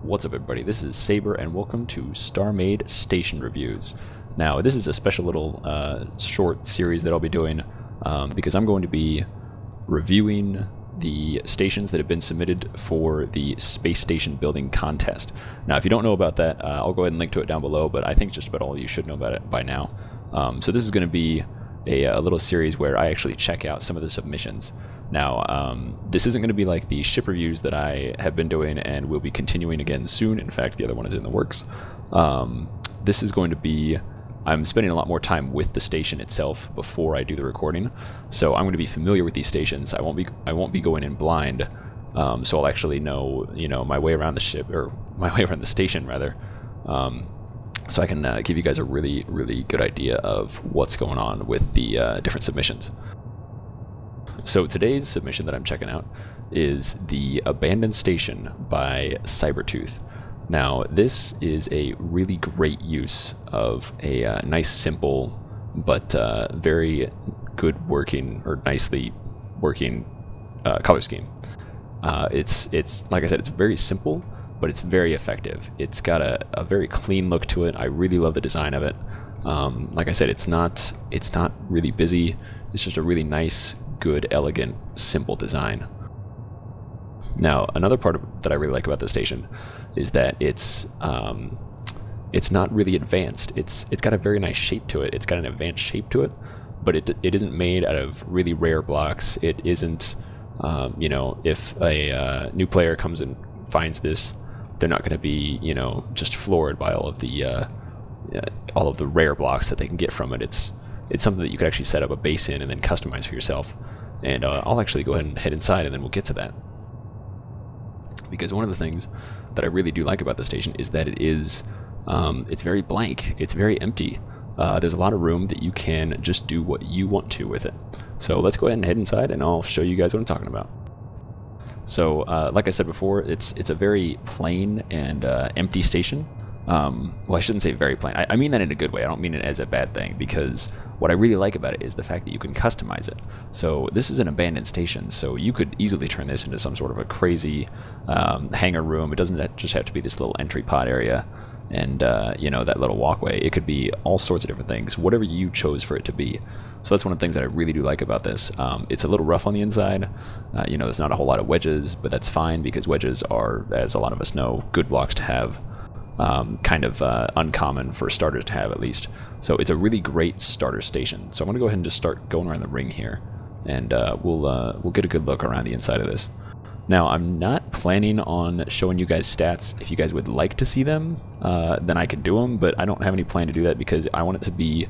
What's up, everybody? This is Saber, and welcome to StarMade Station Reviews. Now, this is a special little short series that I'll be doing because I'm going to be reviewing the stations that have been submitted for the Space Station Building Contest. Now, if you don't know about that, I'll go ahead and link to it down below, but I think just about all of you should know about it by now. So this is going to be a little series where I actually check out some of the submissions. Now, this isn't going to be like the ship reviews that I have been doing and will be continuing again soon. In fact, the other one is in the works. This is going to be, I'm spending a lot more time with the station itself before I do the recording. So I'm going to be familiar with these stations. I won't be going in blind. So I'll actually know, my way around the ship, or my way around the station rather. So I can give you guys a really, really good idea of what's going on with the different submissions. So today's submission that I'm checking out is the Abandoned Station by Cybertooth. Now, this is a really great use of a nice, simple, but very good working, or nicely working color scheme. It's like I said, it's very simple, but it's very effective. It's got a very clean look to it. I really love the design of it. Like I said, it's not really busy. It's just a really nice, good, elegant, simple design. Now, another part that I really like about the station is that it's not really advanced. It's got a very nice shape to it. It's got an advanced shape to it, but it isn't made out of really rare blocks. It isn't, if a new player comes and finds this, they're not going to be, just floored by all of the rare blocks that they can get from it. It's something that you could actually set up a base in and then customize for yourself. And I'll actually go ahead and head inside, and then we'll get to that. Because one of the things that I really do like about the station is that it's very blank. It's very empty. There's a lot of room that you can just do what you want to with it. So let's go ahead and head inside, and I'll show you guys what I'm talking about. So like I said before, it's a very plain and empty station. Well, I shouldn't say very plain. I mean that in a good way. I don't mean it as a bad thing, because what I really like about it is the fact that you can customize it. So this is an abandoned station, so you could easily turn this into some sort of a crazy hangar room. It doesn't just have to be this little entry pod area and that little walkway. It could be all sorts of different things, whatever you chose for it to be. So that's one of the things that I really do like about this. It's a little rough on the inside. There's not a whole lot of wedges, but that's fine, because wedges are, as a lot of us know, good blocks to have. Kind of uncommon for starters to have, at least. So it's a really great starter station. So I'm going to go ahead and just start going around the ring here, and we'll get a good look around the inside of this. Now, I'm not planning on showing you guys stats. If you guys would like to see them, then I could do them, but I don't have any plan to do that because I want it to be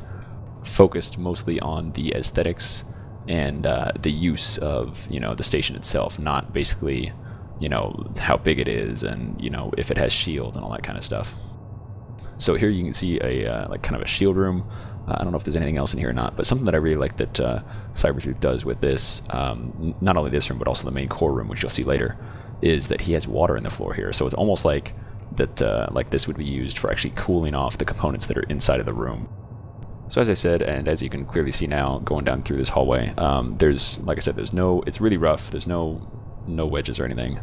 focused mostly on the aesthetics and the use of the station itself, not basically how big it is and if it has shields and all that kind of stuff. So here you can see a kind of a shield room. I don't know if there's anything else in here or not, but something that I really like that Cybertooth does with this, not only this room but also the main core room, which you'll see later, is that he has water in the floor here. So it's almost like that like this would be used for actually cooling off the components that are inside of the room. So as I said, and as you can clearly see now going down through this hallway, there's, like I said, it's really rough. There's no wedges or anything,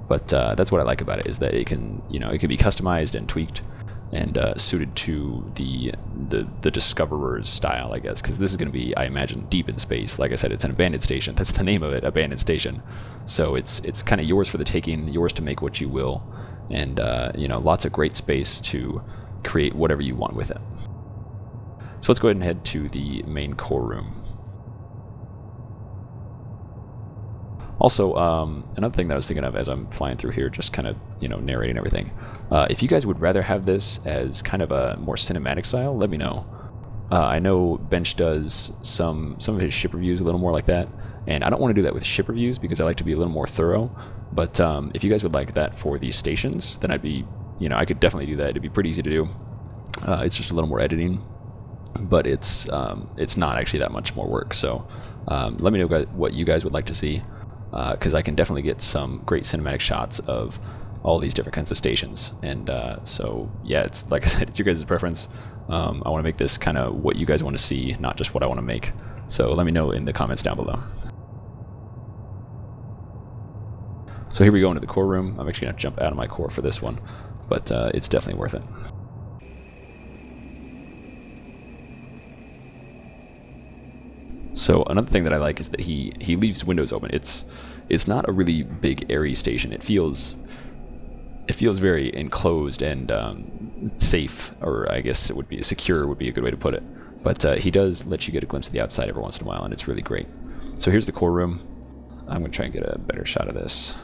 but that's what I like about it, is that it can it can be customized and tweaked and suited to the discoverer's style, I guess, because this is going to be, I imagine, deep in space. Like I said, it's an abandoned station. That's the name of it, Abandoned Station. So it's kind of yours for the taking, yours to make what you will, and lots of great space to create whatever you want with it. So let's go ahead and head to the main core room. Also, another thing that I was thinking of as I'm flying through here, just kind of, narrating everything. If you guys would rather have this as kind of a more cinematic style, let me know. I know Bench does some of his ship reviews a little more like that, and I don't want to do that with ship reviews because I like to be a little more thorough. But if you guys would like that for these stations, then I'd be, I could definitely do that. It'd be pretty easy to do. It's just a little more editing, but it's not actually that much more work. So let me know what you guys would like to see. Because I can definitely get some great cinematic shots of all these different kinds of stations. And so, yeah, it's like I said, it's your guys' preference. I want to make this kind of what you guys want to see, not just what I want to make. So let me know in the comments down below. So here we go into the core room. I'm actually going to jump out of my core for this one, but it's definitely worth it. So another thing that I like is that he leaves windows open. It's not a really big airy station. It feels very enclosed and safe, or I guess it would be secure would be a good way to put it. But he does let you get a glimpse of the outside every once in a while, and it's really great. So here's the core room. I'm going to try and get a better shot of this.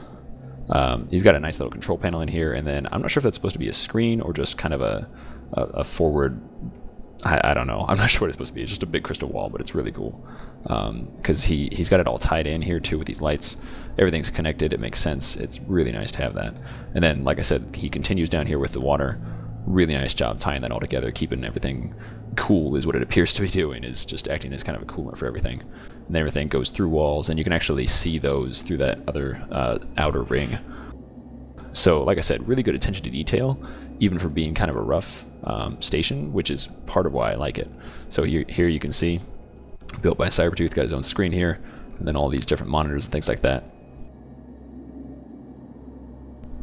He's got a nice little control panel in here, and then I'm not sure if that's supposed to be a screen or just kind of a forward. I don't know. I'm not sure what it's supposed to be. It's just a big crystal wall, but it's really cool. Because he's got it all tied in here too with these lights. Everything's connected. It makes sense. It's really nice to have that. And then, like I said, he continues down here with the water. Really nice job tying that all together, keeping everything cool is what it appears to be doing, is just acting as kind of a coolant for everything. And then everything goes through walls, and you can actually see those through that other outer ring. So, like I said, really good attention to detail, even for being kind of a rough station, which is part of why I like it. So here you can see, built by Cybertooth, got his own screen here, and then all these different monitors and things like that.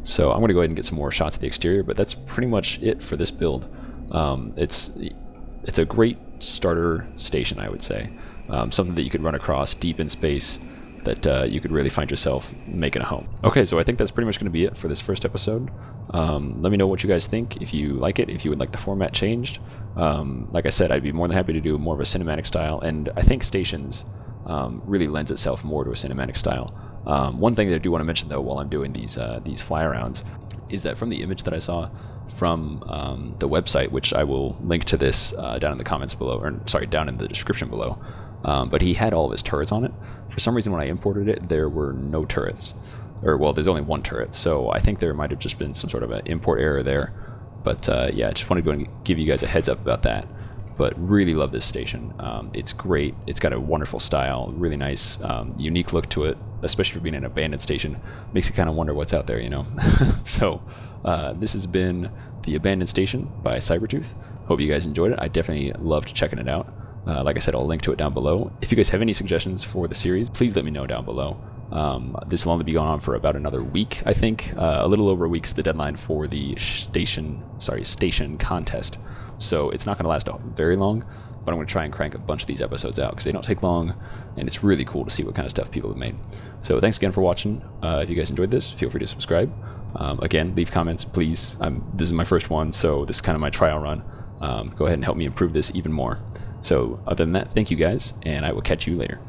So I'm going to go ahead and get some more shots of the exterior, but that's pretty much it for this build. It's a great starter station, I would say. Something that you could run across deep in space, that you could really find yourself making a home. Okay, so I think that's pretty much going to be it for this first episode. Let me know what you guys think, if you like it, if you would like the format changed. Like I said, I'd be more than happy to do more of a cinematic style, and I think Stations really lends itself more to a cinematic style. One thing that I do want to mention, though, while I'm doing these fly-arounds, is that from the image that I saw from the website, which I will link to this down in the comments below, or sorry, down in the description below, but he had all of his turrets on it. For some reason, when I imported it, there were no turrets. Or, well, there's only one turret, so I think there might have just been some sort of an import error there. But yeah, I just wanted to go and give you guys a heads up about that. But really love this station. It's great. It's got a wonderful style, really nice, unique look to it, especially for being an abandoned station. Makes you kind of wonder what's out there, you know? So this has been the Abandoned Station by Cybertooth. Hope you guys enjoyed it. I definitely loved checking it out. Like I said, I'll link to it down below. If you guys have any suggestions for the series, please let me know down below. This will only be going on for about another week, I think. A little over a week's the deadline for the station contest. So it's not going to last very long, but I'm going to try and crank a bunch of these episodes out because they don't take long, and it's really cool to see what kind of stuff people have made. So thanks again for watching. If you guys enjoyed this, feel free to subscribe. Again, leave comments, please. This is my first one, so this is kind of my trial run. Go ahead and help me improve this even more. So other than that, thank you guys, and I will catch you later.